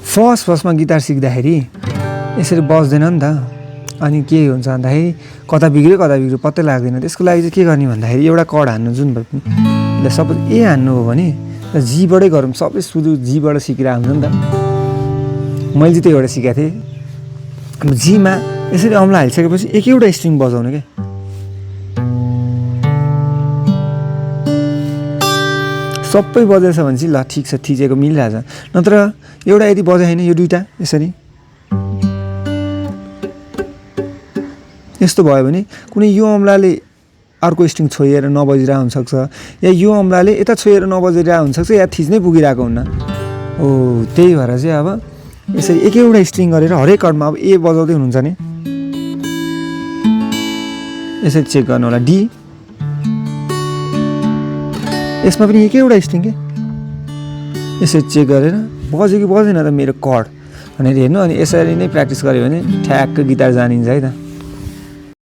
फर्स्टमा गिटार सिक्दाखेरि यसरी बज्दैन नि त। अनि के हुन्छ भन्दाखेरि कता बिग्रियो पत्तै लाग्दैन। त्यसको लागि चाहिँ के गर्ने भन्दाखेरि एउटा कर्ड हान्नु जुन भए पनि ल सपोज ए हान्नु हो भने जीबाटै गरौँ, सबै सुरु जीबाट सिकेर आउँछ नि त। मैले चाहिँ त्यही एउटा सिकेको थिएँ। अब जीमा यसरी औँला हालिसकेपछि एकैवटा स्ट्रिङ बजाउनु क्या। सबै बजाएछ भने चाहिँ ल ठिक छ, थिचेको मिलिरहेछ। नत्र एउटा यदि बजाए होइन यो दुइटा यसरी यस्तो भयो भने कुनै यो औँलाले अर्को स्ट्रिङ छोएर नबजिरहेको हुनसक्छ, या यो औँलाले यता छोएर नबजिरहेको हुनसक्छ, या थिच्नै पुगिरहेको हुन्न। हो त्यही भएर चाहिँ अब यसरी एकैवटा स्ट्रिङ गरेर हरेक कर्डमा अब ए बजाउँदै हुनुहुन्छ नि यसरी चेक गर्नु होला। डी यसमा पनि एकैवटा स्ट्रिङ के यसरी चेक गरेर बज्यो कि बजेन त मेरो कर्ड भनेर हेर्नु। अनि यसरी नै प्र्याक्टिस गऱ्यो भने ठ्याक्क गिटार जानिन्छ है त।